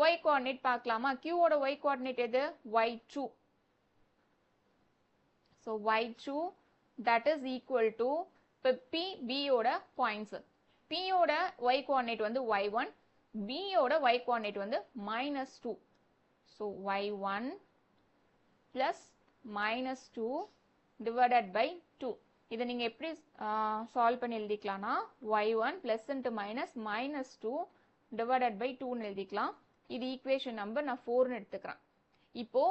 y கோஆர்டினேட் பார்க்கலாமா, q ஓட y கோஆர்டினேட் எது y2. So y2 that is equal to இப்போ P B ஓட பாயிண்ட்ஸ் P ஓட y கோஆர்டினேட் வந்து y1 B ஓட y கோஆர்டினேட் வந்து -2 so y1 plus -2 divided by 2 இதை நீங்க எப்படி சால்வ் பண்ணி எழுதிக்கலாம்னா y1 plus into minus -2 divided by 2 ன்னு எழுதிக்கலாம் இது ஈக்குவேஷன் நம்பர் நான் 4 ன்னு எடுத்துக்கிறேன் இப்போ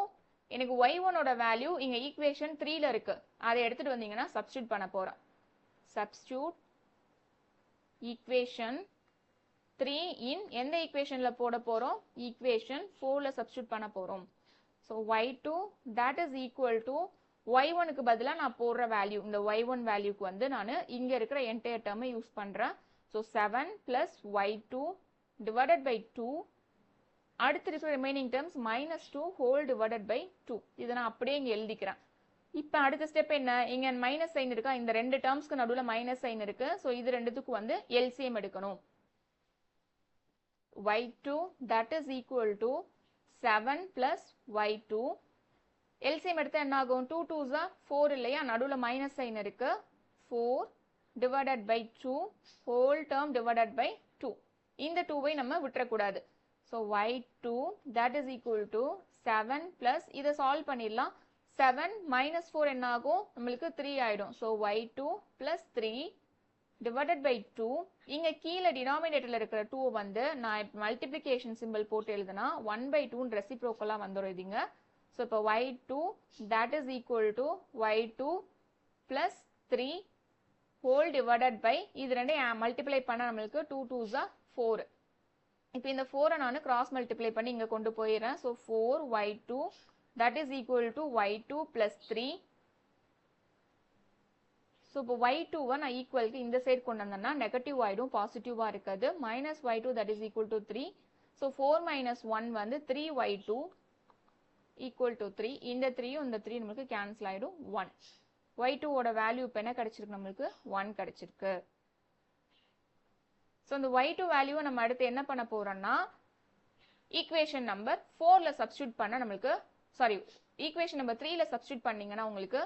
எனக்கு y1 ஓட வேல்யூ இங்க ஈக்குவேஷன் 3 ல இருக்கு அதை எடுத்துட்டு வந்தீங்கன்னா சப்ஸ்டிட்யூட் பண்ண போறேன் substitute equation 3 in எந்த ஈக்குவேஷன்ல போட போறோம் ஈக்குவேஷன் 4 ல சப்ஸ்டிட்யூட் பண்ண போறோம் so y2 that is equal to y1 க்கு பதிலா நான் போடுற வேல்யூ இந்த y1 வேல்யூக்கு வந்து நான் இங்க இருக்கிற என்டையர் டேர்மை யூஸ் பண்றேன் so 7 plus y2 divided by 2 அடுத்து இருக்கிற remaining terms -2 whole divided by 2 இதை நான் அப்படியே இங்க எழுதிக்கிறேன் இப்போ அடுத்த ஸ்டெப் என்ன இங்க மைனஸ் சைன் இருக்கா இந்த ரெண்டு டேர்ம்ஸ்க்கு நடுவுல மைனஸ் சைன் இருக்கு சோ இது ரெண்டுத்துக்கு வந்து LCM எடுக்கணும் y2 that is equal to 7 plus y2 LCM எடுத்தா என்ன ஆகும் 2 2s are 4 இல்லையா நடுவுல மைனஸ் சைன் இருக்கு 4 divided by 2 whole term divided by 2 இந்த 2வை நம்ம விட்டுற கூடாது so y2 that is equal to 7 plus இதை சால்வ் பண்ணிடலாம் 7 minus 4 என்ன ஆகும் நம்மளுக்கு 3 ஆயிடும் so y2 plus 3 divided by 2 இங்க கீழே டினாமினேட்டர்ல இருக்கிற 2 வந்து நான் மல்டிப்ளிகேஷன் சிம்பிள் போட்டு எழுதுனா 1/2 ன்னு ரெசிப்ரோக்கலா வந்துரும் இதுங்க so இப்போ y2 that is equal to y2 plus 3 whole divided by இது ரெண்டையும் மல்டிப்ளை பண்ணா நம்மளுக்கு 2 2s are 4 இப்போ இந்த 4 நான் கிராஸ் மல்டிப்ளை பண்ணி இங்க கொண்டு போயிடுறேன் so 4y2 that is equal to y2 plus 3 so இப்போ y2 நான் ஈக்குவலுக்கு இந்த சைடு கொண்டு வந்தேன்னா நெகட்டிவ் ஆயிடும் பாசிட்டிவா இருக்காது -y2 that is equal to 3 so 4 minus 1 வந்து 3y2 equal to 3 இந்த 3 இந்த 3 நமக்கு கேன்சல் ஆயிடும் 1 y2 ஓட வேல்யூ இப்போ என்ன கிடைச்சிருக்கு நம்மளுக்கு 1 கிடைச்சிருக்கு so இந்த y2 வேல்யூவை நம்ம அடுத்து என்ன பண்ண போறோம்னா ஈக்குவேஷன் நம்பர் 4 ல சப்ஸ்டிட்யூட் பண்ண நம்மளுக்கு சாரி ஈக்குவேஷன் நம்பர் 3 ல சப்ஸ்டிட்யூட் பண்ணீங்கன்னா உங்களுக்கு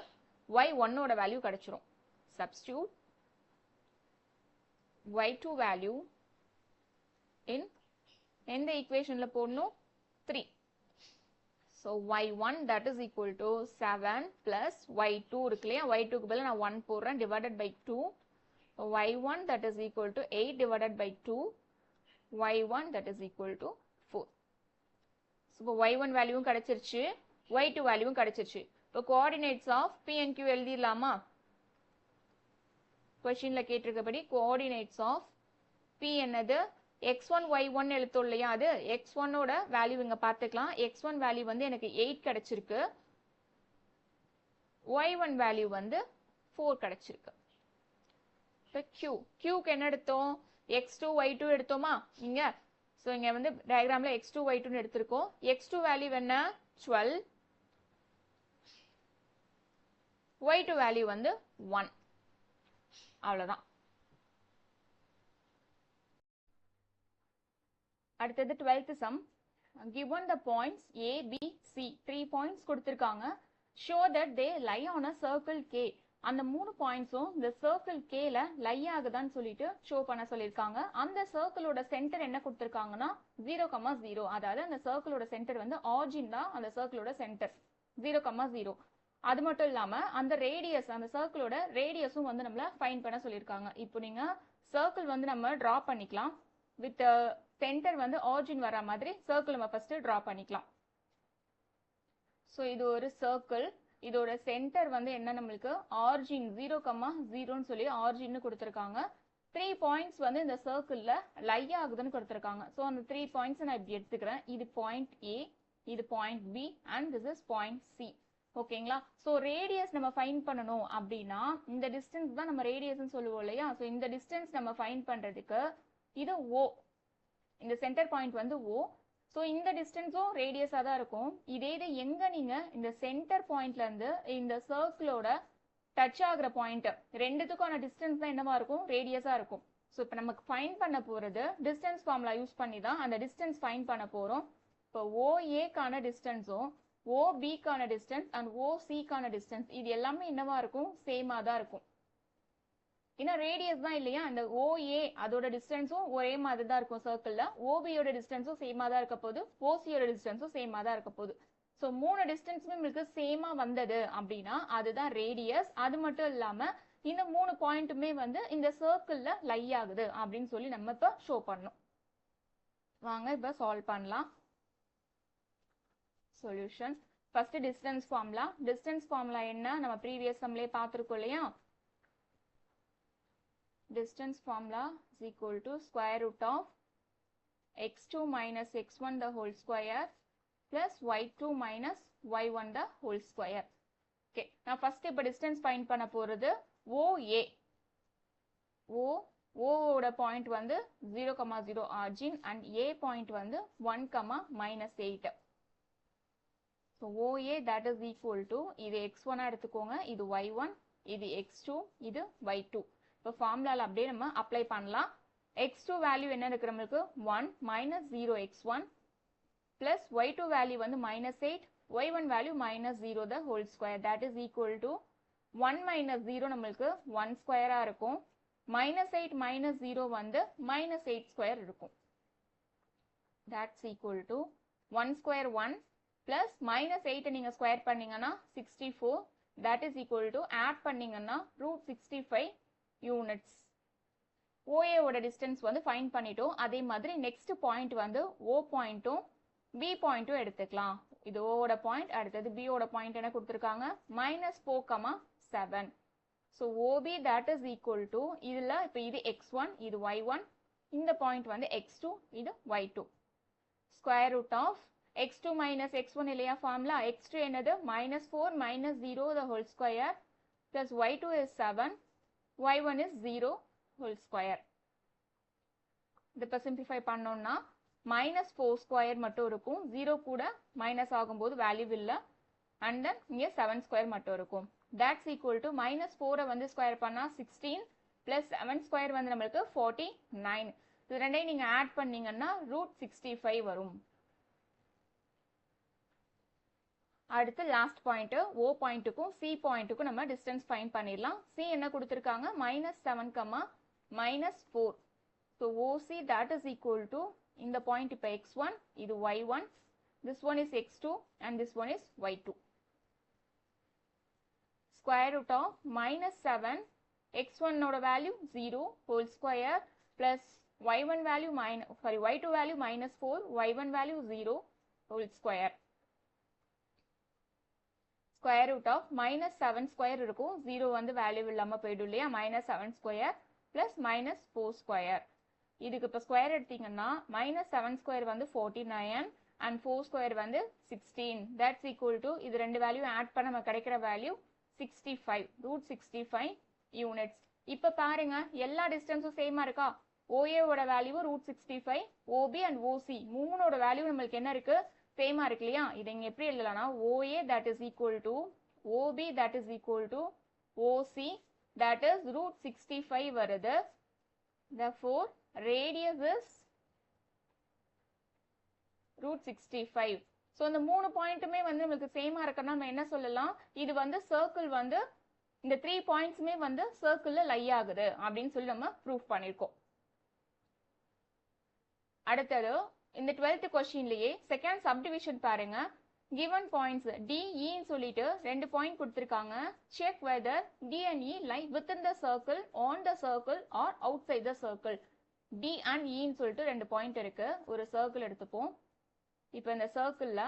y1 ஓட வேல்யூ கிடைச்சிரும் substitute y2 value in எந்த ஈக்குவேஷன்ல போடணும் 3 so y1 that is equal to 7 plus y2 இருக்கு இல்லையா y2 க்கு பதிலா நான் 1 போடுறேன் divided by 2 so y1 that is equal to 8 divided by 2 y1 that is equal to 4 so y1 வேல்யூவும் கிடைச்சிருச்சு y2 வேல்யூவும் கிடைச்சிருச்சு இப்போ coordinates of p and q எழுதிடலாமா क्वेश्चनல கேட்டிருக்கபடி coordinates of p என்னது x1 y1 எழுத்தோம் இல்லையா அது x1 ஓட வேல்யூ இங்க பார்த்துக்கலாம் x1 வேல்யூ வந்து எனக்கு 8 கிடைச்சிருக்கு y1 வேல்யூ வந்து 4 கிடைச்சிருக்கு இப்போ q க்கு என்ன எடுத்தோம் x2 y2 எடுத்தோமா இங்க சோ இங்க வந்து டயகிராம்ல x2 y2 ன்னு எடுத்துறோம் x2 வேல்யூ என்ன 12 y2 வேல்யூ வந்து 1 அவ்வளவுதான் அடுத்தது 12th sum given the points a b c 3 points கொடுத்திருக்காங்க show that they lie on a circle k அந்த மூணு பாயிண்ட்ஸும் இந்த சர்க்கிள் k ல லை ஆகுதான்னு சொல்லிட்டு ஷோ பண்ண சொல்லிருக்காங்க அந்த சர்க்கிளோட சென்டர் என்ன கொடுத்திருக்காங்கன்னா 0,0 அதாவது அந்த சர்க்கிளோட சென்டர் வந்து ஆரிஜின் தான் அந்த சர்க்கிளோட சென்டர் 0,0 அது மட்டும் இல்லாம அந்த ரேடியஸ் அந்த சர்க்கிளோட ரேடியஸும் வந்து நம்மள ஃபைண்ட் பண்ண சொல்லிருக்காங்க இப்போ நீங்க சர்க்கிள் வந்து நம்ம டிரா பண்ணிக்கலாம் வித் சென்டர் வந்து ஆரிஜின் வர மாதிரி சர்க்கிள் நம்ம ஃபர்ஸ்ட் டிரா பண்ணிக்கலாம் சோ இது ஒரு சர்க்கிள் இதோட சென்டர் வந்து என்ன நம்மளுக்கு ஆரிஜின் 0,0 ன்னு சொல்லி ஆரிஜின் கொடுத்திருக்காங்க 3 பாயிண்ட்ஸ் வந்து இந்த சர்க்கிள்ல லை ஆகுதுன்னு கொடுத்திருக்காங்க சோ அந்த 3 பாயிண்ட்ஸ் நான் இப்படி எடுத்துக்கிறேன் இது பாயிண்ட் A இது point B and this is point C ஓகேங்களா சோ ரேடியஸ் நம்ம ஃபைண்ட் பண்ணனும் அப்படினா இந்த டிஸ்டன்ஸ் தான் நம்ம ரேடியஸ்னு சொல்லுவோம் இல்லையா சோ இந்த டிஸ்டன்ஸ் நம்ம ஃபைண்ட் பண்றதுக்கு இது O இந்த சென்டர் பாயிண்ட் வந்து O சோ இந்த டிஸ்டன்ஸும் ரேடியஸா தான் இருக்கும் இதே இது எங்க நீங்க இந்த சென்டர் பாயிண்ட்ல இருந்து இந்த சர்க்கிளோட டச் ஆகுற பாயிண்ட் ரெண்டுத்துக்கான டிஸ்டன்ஸ் தான் என்னவா இருக்கும் ரேடியஸா இருக்கும் சோ இப்போ நமக்கு ஃபைண்ட் பண்ண போறது டிஸ்டன்ஸ் ஃபார்முலா யூஸ் பண்ணி தான் அந்த டிஸ்டன்ஸ் ஃபைண்ட் பண்ண போறோம் இப்போ OA கான டிஸ்டன்ஸும் OBக்கான டிஸ்டன்ஸ் அண்ட் OCக்கான டிஸ்டன்ஸ் இது எல்லாமே என்னவா இருக்கும் சேமா தான் இருக்கும். ஏன்னா ரேடியஸ் தான் இல்லையா, இந்த OA அதோட டிஸ்டன்ஸும் ஒரே மாதிரி தான் இருக்கும் சர்க்கிள்ல, OBயோட டிஸ்டன்ஸும் சேமா தான் இருக்க போகுது, OCயோட டிஸ்டன்ஸும் சேமா தான் இருக்க போகுது. ஸோ 3 டிஸ்டன்ஸுமே உங்களுக்கு சேமா வந்தது அப்படின்னா அதுதான் ரேடியஸ். அது மட்டும் இல்லாம இந்த 3 பாயிண்ட்டுமே வந்து இந்த சர்க்கிள்ல லை ஆகுது அப்படின்னு சொல்லி நம்ம இப்ப ஷோ பண்ணணும். வாங்க இப்ப சால்வ் பண்ணலாம். Solution first distance formula. Distance formula என்ன நம்ம ப்ரீவியஸ் சம்லயே பார்த்திருக்கோம் இல்லையா. Distance formula is equal to square root of x2 minus x1 the whole square plus y2 minus y1 the whole square. Okay, now first இப்ப distance find பண்ண போறது OA. ஓட point வந்து 0,0 origin and A point வந்து 1,-8. So OA that is equal to இது x1 எடுத்துக்கோங்க, இது y1, இது x2, இது y2. இப்போ ஃபார்முலால அப்படியே நம்ம அப்ளை பண்ணலாம். x2 வேல்யூ என்ன இருக்கு நமக்கு 1 minus 0 x1 plus y2 value வந்து -8, y1 value -0 the whole square that is equal to 1 minus 0 நம்மளுக்கு 1 ஸ்கொயரா இருக்கும், -8 minus 0 வந்து -8 ஸ்கொயர் இருக்கும். That's equal to 1 square 1 plus -8 நீங்க ஸ்கொயர் பண்ணீங்கன்னா 64 that is equal to add பண்ணீங்கன்னா √65 யூனிட்ஸ். OA ஓட டிஸ்டன்ஸ் வந்து ஃபைண்ட் பண்ணிட்டோம். அதே மாதிரி நெக்ஸ்ட் பாயிண்ட் வந்து O பாயிண்ட்டும் B பாயிண்ட்டும் எடுத்துக்கலாம். இது O ஓட பாயிண்ட், அடுத்தது B ஓட பாயிண்ட் என்ன கொடுத்திருக்காங்க -4,7. So OB that is equal to இதுல இப்ப இது x1, இது y1, இந்த பாயிண்ட் வந்து x2, இது y2. Square root of x2 minus x1 இல்லையா ஃபார்முலா, x2 என்னது -4 minus 0 the whole square plus y2 is 7, y1 is 0 whole square. இது இப்ப சிம்பிளிஃபை பண்ணோம்னா -4 ஸ்கொயர் மட்டும் இருக்கும், 0 கூட மைனஸ் ஆகும்போது வேல்யூ இல்ல, and then இங்க 7 ஸ்கொயர் மட்டும் இருக்கும். That's equal to -4 வந்து ஸ்கொயர் பண்ணா 16 plus 7 ஸ்கொயர் வந்து நம்மளுக்கு 49. இது ரெண்டையும் நீங்க ஆட் பண்ணீங்கன்னா √65 வரும். அடுத்து லாஸ்ட் பாயிண்ட் O பாயிண்ட்டுக்கும் C பாயிண்ட்டுக்கும் நம்ம டிஸ்டன்ஸ் ஃபைண்ட் பண்ணிடலாம். C என்ன கொடுத்திருக்காங்க -7, -4. So OC that is equal to இந்த பாயிண்ட் இப்ப x1, இது y1, this one is x2 and this one is y2. Square root of -7, x1 ஓட value 0 whole square plus y1 value y2 value -4, y1 value 0 whole square. Square root of -7 square இருக்கும், 0 வந்து value இல்லாம போயிடும் இல்லையா, -7 square plus -4 square. இதுக்கு இப்ப square எடுத்தீங்கன்னா -7 square வந்து 49 and 4 ஸ்கொயர் வந்து 16. That's equal to இது ரெண்டு வேல்யூ ஆட் பண்ண நம்ம கிடைக்கிற வேல்யூ 65, √65 யூனிட்ஸ். இப்ப பாருங்க எல்லா டிஸ்டன்ஸும் சேமா இருக்கா. OA ஓட வேல்யூ √65, OB and OC மூணோட வேல்யூ நம்மளுக்கு என்ன இருக்கு சேமா இருக்கு இல்லையா. இதை இங்க எப்படி எழுதலாம்னா OA that is equal to OB that is equal to OC that is √65 வருது. Therefore radius is √65. ஸோ இந்த 3 பாயிண்ட்டுமே வந்து நமக்கு சேமா இருக்குன்னா நம்ம என்ன சொல்லலாம், இது வந்து சர்க்கிள் வந்து இந்த 3 பாயிண்ட்ஸுமே வந்து சர்க்கிள்ல லை ஆகுது அப்படின்னு சொல்லி நம்ம ப்ரூஃப் பண்ணிருக்கோம். அடுத்தது இந்த 12th கொஸ்டின்லயே செகண்ட் சப்டிவிஷன் பாருங்க. given points D, E ன்னு சொல்லிட்டு ரெண்டு பாயிண்ட் கொடுத்திருக்காங்க. check whether D and E lie within the circle, on the circle or outside the circle. D and E ன்னு சொல்லிட்டு ரெண்டு பாயிண்ட் இருக்கு. ஒரு சர்க்கிள் எடுத்துப்போம். இப்போ இந்த சர்க்கிள்ல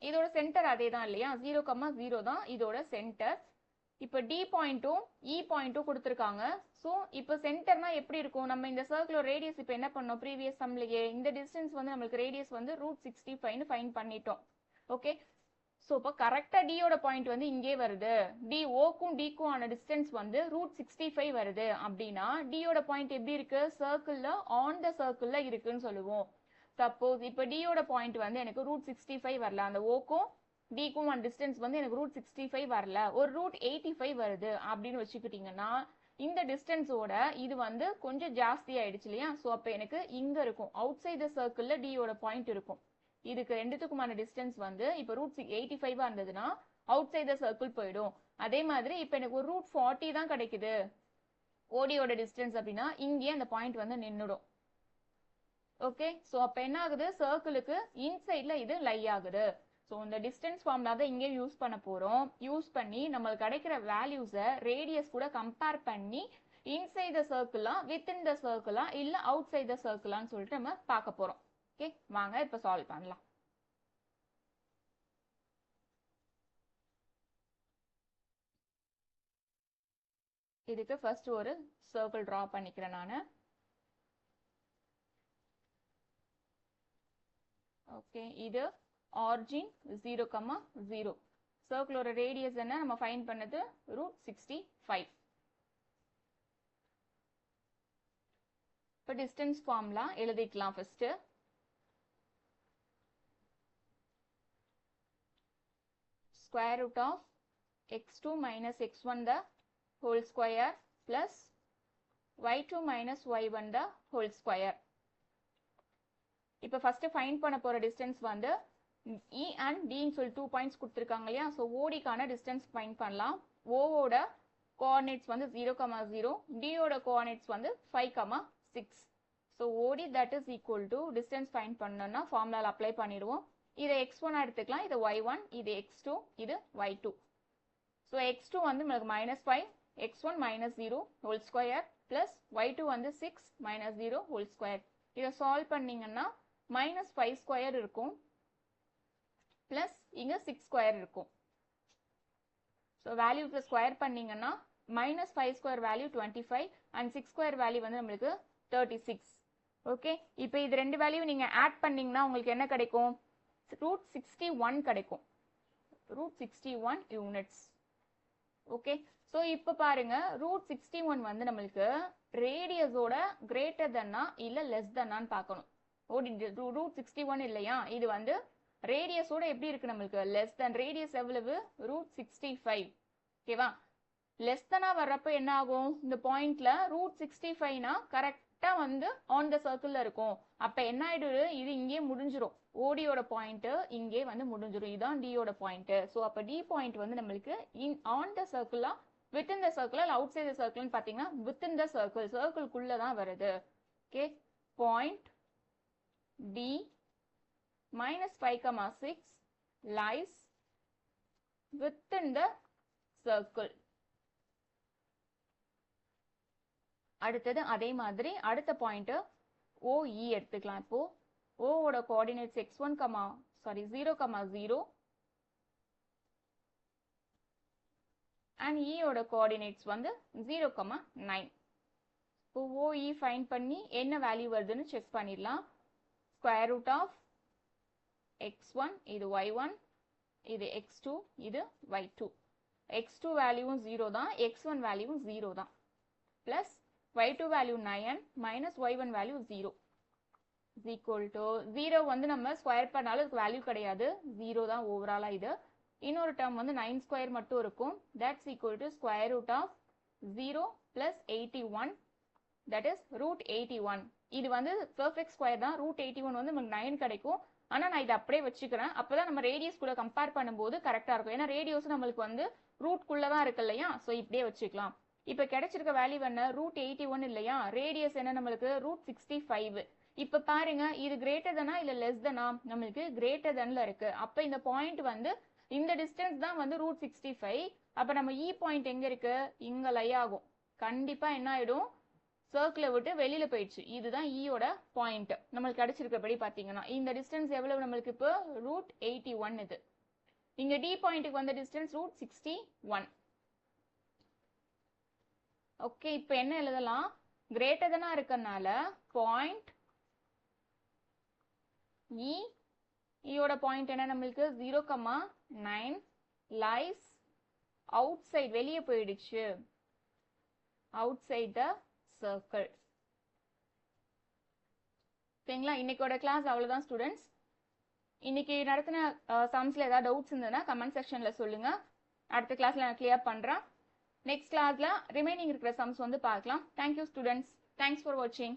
இதோட சென்டர் அதே தான் இல்லையா, 0,0 தான் இதோட சென்டர். இப்போ D பாயிண்ட்டும் E பாயிண்ட்டும் கொடுத்திருக்காங்க. ஸோ இப்போ சென்டர்னா எப்படி இருக்கும், நம்ம இந்த சர்க்கிளோட ரேடியஸ் இப்போ என்ன பண்ணோம் ப்ரீவியஸ் சம்லயே இந்த டிஸ்டன்ஸ் வந்து நம்மளுக்கு ரேடியஸ் வந்து √65 ஃபைண்ட் பண்ணிட்டோம். ஓகே, ஸோ இப்போ கரெக்டா டியோட பாயிண்ட் வந்து இங்கே வருது, டி ஓக்கும் டிக்கும் ஆன டிஸ்டன்ஸ் வந்து √65 வருது அப்படின்னா டியோட பாயிண்ட் எப்படி இருக்கு சர்க்கிள்ல ஆன் த சர்க்கிள்ல இருக்குன்னு சொல்லுவோம். சப்போஸ் இப்போ டியோட பாயிண்ட் வந்து எனக்கு √65 வரல, அந்த ஓக்கும் டிக்கும் ஆன டிஸ்டன்ஸ் வந்து எனக்கு √65 வரல, ஒரு √85 வருது அப்படின்னு வச்சுக்கிட்டீங்கன்னா இந்த டிஸ்டன்ஸோட இது வந்து கொஞ்சம் ஜாஸ்தி ஆயிடுச்சு இல்லையா. ஸோ அப்போ எனக்கு இங்க இருக்கும் அவுட் சைட் த சர்க்கிள்ல டியோட பாயிண்ட் இருக்கும். இதுக்கு ரெண்டுத்துக்குமான டிஸ்டன்ஸ் வந்து இப்போ ரூட் 85 இருந்ததுன்னா அவுட் சைட் த சர்க்கிள் போயிடும். அதே மாதிரி இப்போ எனக்கு ஒரு ரூட் 40 தான் கிடைக்குது ஓடியோட டிஸ்டன்ஸ் அப்படின்னா இங்கே அந்த பாயிண்ட் வந்து நின்னுடும். ஓகே, ஸோ அப்போ என்ன ஆகுது, சர்க்கிளுக்கு இன்சைட்ல இது லை ஆகுது. ஸோ இந்த டிஸ்டன்ஸ் ஃபார்முலா தான் இங்கே யூஸ் பண்ண போறோம். யூஸ் பண்ணி நம்மளுக்கு கிடைக்கிற வேல்யூஸை ரேடியஸ் கூட கம்பேர் பண்ணி இன்சைட் த சர்க்கிளா வித்தின் த சர்க்கிளா இல்ல அவுட் சைட் த சர்க்கிளான்னு சொல்லிட்டு நம்ம பார்க்க போறோம். ஓகே, வாங்க இப்போ சால்வ் பண்ணலாம். இதுக்கு ஃபர்ஸ்ட் ஒரு சர்க்கிள் டிரா பண்ணிக்கிறேன் நான். ஓகே, இது ஆரிஜின் 0,0. சர்க்கிளோட ரேடியஸ் என்ன நம்ம ஃபைண்ட் பண்ணது ரூட் 65. இப்போ டிஸ்டன்ஸ் ஃபார்முலா எழுதிக்கலாம். First square root of x2 minus x1 the whole square plus y2 minus y1 the whole square. இப்போ ஃபர்ஸ்ட் ஃபைண்ட் பண்ண போற டிஸ்டன்ஸ் வந்து E and D ன்னு சொல்லி 2 பாயிண்ட்ஸ் கொடுத்துருக்காங்க இல்லையா. ஸோ ஓடிக்கான டிஸ்டன்ஸ் ஃபைண்ட் பண்ணலாம். ஓவோட கோஆர்டினேட்ஸ் வந்து 0,0, டியோட கோஆர்டினேட்ஸ் வந்து 5,6. ஸோ ஓடி that is equal to distance find பண்ணோம்னா ஃபார்முலாவில் அப்ளை பண்ணிடுவோம். இதை x1 எடுத்துக்கலாம், இது y1, இது x2, இது y2. ஸோ x2 வந்து உங்களுக்கு -5, x1 -0 whole square plus y2 வந்து 6 -0 ஹோல் ஸ்கொயர். இதை சால்வ் பண்ணீங்கன்னா -5 ஸ்கொயர் இருக்கும் பிளஸ் இங்க 6 ஸ்கொயர் இருக்கும். ஸோ வேல்யூக்கு ஸ்கொயர் பண்ணீங்கன்னா -5 square value 25 and 6 square value வந்து நம்மளுக்கு 36. ஓகே, இப்போ இது ரெண்டு வேல்யூ நீங்க ஆட் பண்ணீங்கன்னா உங்களுக்கு என்ன கிடைக்கும், ரூட் 61 கிடைக்கும். Root 61 units. ஓகே, ஸோ இப்போ பாருங்க ரூட் 61 வந்து நம்மளுக்கு ரேடியஸோட கிரேட்டர் தன்னா இல்ல லெஸ் தன்னான்னு பார்க்கணும். ரூட் 61 இல்லையா, இது வந்து ரேடியஸோட எப்படி இருக்கு நம்மளுக்கு லெஸ் தன். ரேடியஸ் எவ்வளவு ரூட் 65. ஓகேவா, லெஸ் தனா வர்றப்ப என்ன ஆகும், இந்த பாயிண்ட்ல ரூட் 65னா கரெக்டா வந்து ஆன் த சர்க்கிள்ல இருக்கும். அப்ப என்ன ஆயிடுது, இது இங்கே முடிஞ்சிரும். ஓடியோட பாயிண்ட் இங்கே வந்து முடிஞ்சிரும். இதுதான் டியோட பாயிண்ட். ஸோ அப்ப டி பாயிண்ட் வந்து நம்மளுக்கு ஆன் த சர்க்கிளா within the circle outside the சர்க்கிள்னு பாத்தீங்கன்னா வித்தின் த சர்க்கிள், சர்க்கிள்குள்ள தான் வருது. Okay, point D -5,6 lies within the circle. அடுத்தது அதே மாதிரி அடுத்த பாயிண்ட் OE எடுத்துக்கலாம். இப்போ O ஓட கோஆர்டினேட்ஸ் x1, 0,0 and E ஓட கோஆர்டினேட்ஸ் வந்து 0,9. இப்போ OE ஃபைண்ட் பண்ணி என்ன வேல்யூ வருதுன்னு செக் பண்ணிடலாம். ஸ்கொயர் ரூட் ஆஃப் x1 இது y1, இது x2, இது y2. x2 வேல்யூவும் 0 தான், x1 வேல்யூவும் 0 தான். Plus y2 value 9 minus y1 value 0 is equal to 0 வந்து நம்ம ஸ்கொயர் பண்ணாலும் அதுக்கு வேல்யூ கிடையாது, 0 தான் ஓவராலா. இது இன்னொரு டேர்ம் வந்து 9 ஸ்கொயர் மட்டும் இருக்கும். That's equal to square root of 0 plus 81, that is root 81. இது வந்து பெர்ஃபெக்ட் ஸ்கொயர் தான். ரூட் 81 வந்து நமக்கு 9 கிடைக்கும். ஆனா நான் இதை அப்படியே வச்சுக்கிறேன், அப்பதான் நம்ம ரேடியஸ் கூட கம்பேர் பண்ணும்போது கரெக்டா இருக்கும். ஏன்னா ரேடியஸ் நம்மளுக்கு வந்து ரூட் குள்ளதான் இருக்கு இல்லையா, சோ இப்படியே வச்சுக்கலாம். இப்ப கிடைச்சிருக்க வேல்யூ என்ன, ரூட் 81 இல்லையா, ரேடியஸ் என்ன நம்மளுக்கு ரூட் 65. இப்ப பாருங்க இது கிரேட்டர் தானா இல்ல லெஸ் தானா, நம்மளுக்கு கிரேட்டர் தன்ல இருக்கு. அப்ப இந்த பாயிண்ட் வந்து இந்த டிஸ்டன்ஸ் தான் வந்து ரூட் 65. அப்ப நம்ம இ பாயிண்ட் எங்க இருக்கு, இங்க லை ஆகும். கண்டிப்பா என்ன ஆயிடும், சர்க்கிளை விட்டு வெளியில போயிடுச்சு. இதுதான் ஈயோட பாயிண்ட் நம்மளுக்கு கிடைச்சிருக்கபடி பாத்தீங்கன்னா. இந்த டிஸ்டன்ஸ் எவ்வளவு நம்மளுக்கு இப்போ ரூட் 81. இது இங்க டி பாயிண்ட்டுக்கு வந்த டிஸ்டன்ஸ் ரூட் 61. ஓகே, இப்போ என்ன எழுதலாம், கிரேட்டர் தானா இருக்கறனால பாயிண்ட் ஈயோட பாயிண்ட் என்ன நம்மளுக்கு 0,9 லைஸ் அவுட் சைட், வெளியே போயிடுச்சு, அவுட் சைட் த சர்க்கிள். சரிங்களா, இன்னைக்கோட கிளாஸ் அவ்வளவுதான் ஸ்டூடெண்ட்ஸ். இன்னைக்கு நடத்தின சம்ஸ்ல ஏதாவது டவுட்ஸ் இருந்ததுன்னா கமெண்ட் செக்ஷன்ல சொல்லுங்க. அடுத்த கிளாஸ்ல நான் கிளியர் பண்றேன். நெக்ஸ்ட் கிளாஸ்ல ரிமைனிங் இருக்கிற சம்ஸ் வந்து பார்க்கலாம். Thank you students. தேங்க்ஸ் ஃபார் வாட்சிங்.